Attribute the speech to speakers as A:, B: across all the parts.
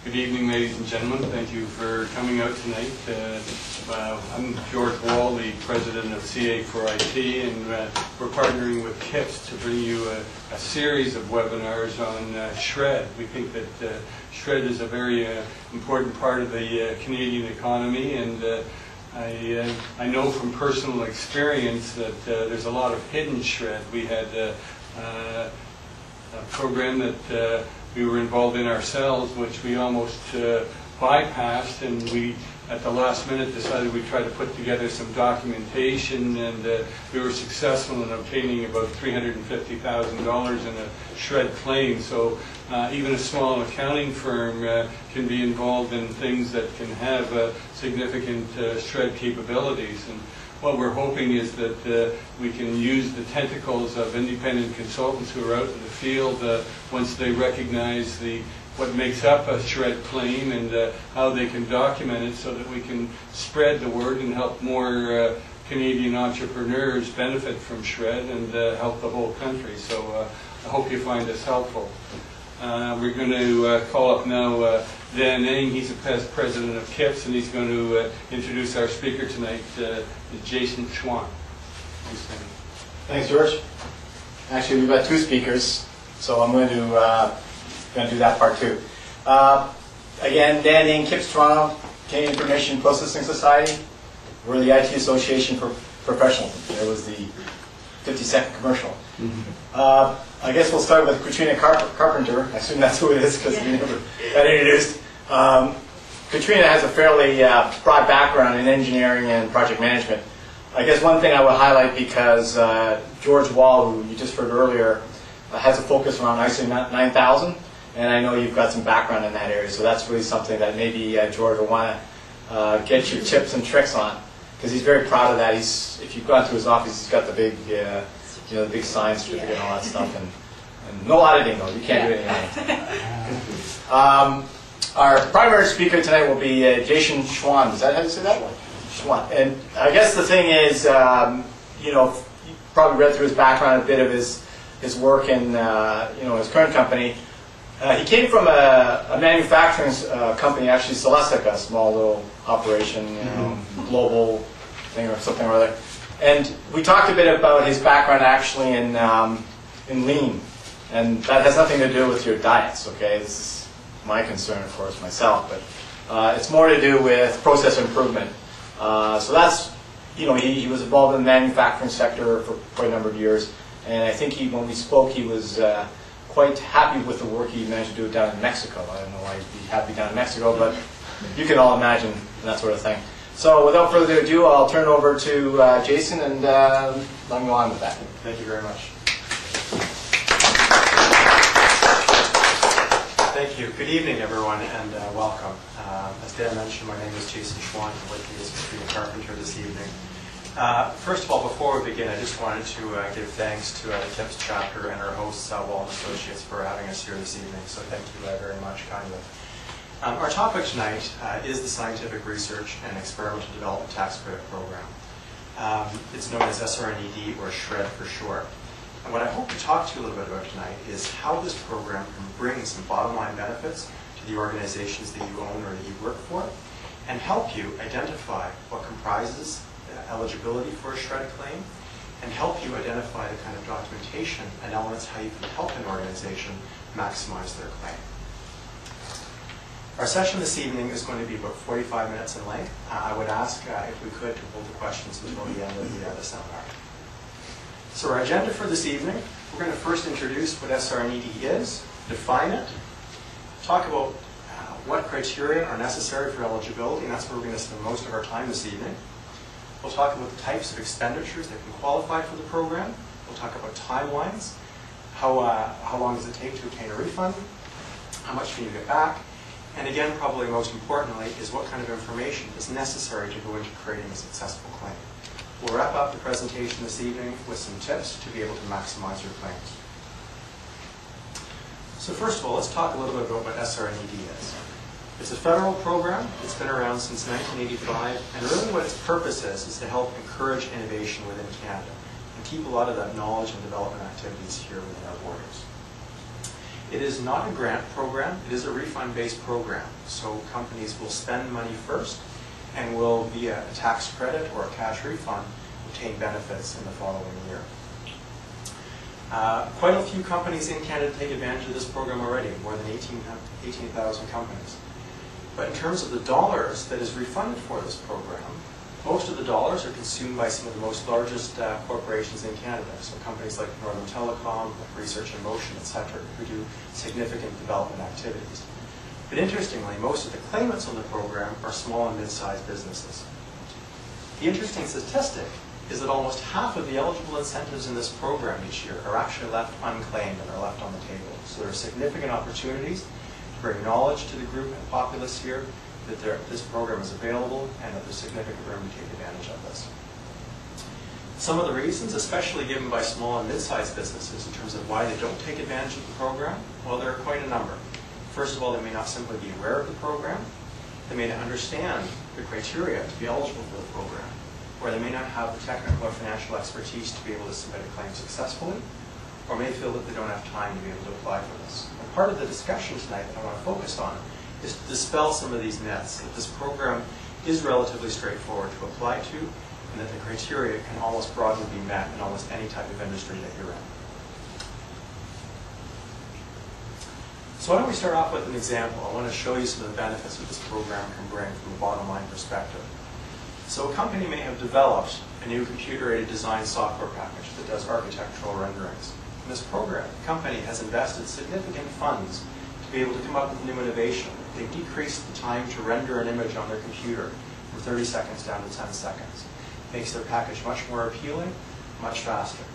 A: Good evening, ladies and gentlemen. Thank you for coming out tonight. I'm George Wall, the president of CA4IT, and we're partnering with KIPS to bring you a series of webinars on SR&ED. We think that SR&ED is a very important part of the Canadian economy, and I know from personal experience that there's a lot of hidden SR&ED. We had a program that we were involved in ourselves, which we almost bypassed, and we at the last minute decided we'd try to put together some documentation, and we were successful in obtaining about $350,000 in a SR&ED claim. So even a small accounting firm can be involved in things that can have significant SR&ED capabilities. And what we're hoping is that we can use the tentacles of independent consultants who are out in the field once they recognize what makes up a SR&ED claim and how they can document it, so that we can spread the word and help more Canadian entrepreneurs benefit from SR&ED and help the whole country. So I hope you find this helpful. We're going to call up now Dan Eng. He's the president of KIPS, and he's going to introduce our speaker tonight, Jason Schwan.
B: Thanks, George. Actually, we've got two speakers, so I'm going to do that part too. Again, Dan Eng, KIPS Toronto, Canadian Information Processing Society. We're the IT Association for Professionals. There was the 50-second commercial. I guess we'll start with Katrina Carpenter. I assume that's who it is because we never got introduced. Katrina has a fairly broad background in engineering and project management. I guess one thing I would highlight, because George Wall, who you just heard earlier, has a focus around ISO 9000, and I know you've got some background in that area, so that's really something that maybe George will want to get your tips and tricks on, because he's very proud of that. If you've gone to his office, he's got the big, the big science certificate and all that stuff, and no auditing though. You can't do anything. Our primary speaker tonight will be Jason Schwan. Is that how you say that? Schwan. And I guess the thing is, you probably read through his background, a bit of his work in his current company. He came from a manufacturing company, actually Celestica, a small little operation, global thing or something or other. And we talked a bit about his background actually in lean, and that has nothing to do with your diets. Okay, this is my concern, of course, myself, but it's more to do with process improvement. So that's, he was involved in the manufacturing sector for quite a number of years, and I think when we spoke, he was quite happy with the work he managed to do down in Mexico. I don't know why he'd be happy down in Mexico, but you can all imagine that sort of thing. So without further ado, I'll turn it over to Jason, and let him go on with that.
C: Thank you very much. Thank you. Good evening, everyone, and welcome. As Dan mentioned, my name is Jason Schwan. I'm with me as Katrina Carpenter this evening. First of all, before we begin, I just wanted to give thanks to the KIPS chapter and our hosts, Wall & Associates, for having us here this evening. So thank you very much, kindly. Our topic tonight is the Scientific Research and Experimental Development Tax Credit Program. It's known as SR&ED, or SR&ED for short. And what I hope to talk to you a little bit about tonight is how this program can bring some bottom line benefits to the organizations that you own or that you work for, and help you identify what comprises eligibility for a SR&ED claim, and help you identify the kind of documentation and elements how you can help an organization maximize their claim. Our session this evening is going to be about 45 minutes in length. I would ask, if we could, to hold the questions until the end of the seminar. So our agenda for this evening, we're going to first introduce what SR&ED is, define it, talk about what criteria are necessary for eligibility, and that's where we're going to spend most of our time this evening. We'll talk about the types of expenditures that can qualify for the program. We'll talk about timelines, how long does it take to obtain a refund, how much can you get back, and again, probably most importantly, is what kind of information is necessary to go into creating a successful claim. We'll wrap up the presentation this evening with some tips to be able to maximize your claims. So first of all, let's talk a little bit about what SR&ED is. It's a federal program. It's been around since 1985, and really what its purpose is to help encourage innovation within Canada and keep a lot of that knowledge and development activities here within our borders. It is not a grant program, it is a refund-based program. So companies will spend money first and will, via a tax credit or a cash refund, obtain benefits in the following year. Quite a few companies in Canada take advantage of this program already, more than 18,000 companies. But in terms of the dollars that is refunded for this program, most of the dollars are consumed by some of the most largest corporations in Canada. So companies like Northern Telecom, like Research in Motion, etc., who do significant development activities. But interestingly, most of the claimants on the program are small and mid-sized businesses. The interesting statistic is that almost half of the eligible incentives in this program each year are actually left unclaimed and are left on the table. So there are significant opportunities to bring knowledge to the group and populace here that this program is available and that there's significant room to take advantage of this. Some of the reasons, especially given by small and mid-sized businesses in terms of why they don't take advantage of the program, well, there are quite a number. First of all, they may not simply be aware of the program. They may not understand the criteria to be eligible for the program, or they may not have the technical or financial expertise to be able to submit a claim successfully, or may feel that they don't have time to be able to apply for this. And part of the discussion tonight that I want to focus on is to dispel some of these myths, that this program is relatively straightforward to apply to, and that the criteria can almost broadly be met in almost any type of industry that you're in. So why don't we start off with an example. I want to show you some of the benefits that this program can bring from a bottom line perspective. So a company may have developed a new computer-aided design software package that does architectural renderings. In this program, the company has invested significant funds to be able to come up with new innovation. They've decreased the time to render an image on their computer from 30 seconds down to 10 seconds. It makes their package much more appealing, much faster.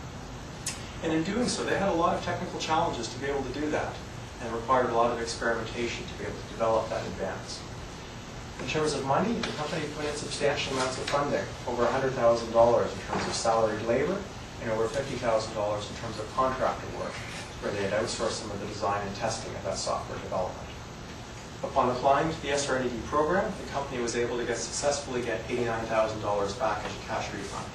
C: And in doing so, they had a lot of technical challenges to be able to do that, and required a lot of experimentation to be able to develop that advance. In terms of money, the company put in substantial amounts of funding, over $100,000 in terms of salaried labor, and over $50,000 in terms of contractor work, where they had outsourced some of the design and testing of that software development. Upon applying to the SR&ED program, the company was able to successfully get $89,000 back as a cash refund.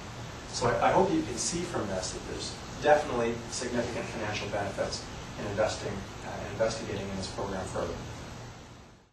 C: So I hope you can see from this that there's definitely significant financial benefits in investing and investigating in this program further.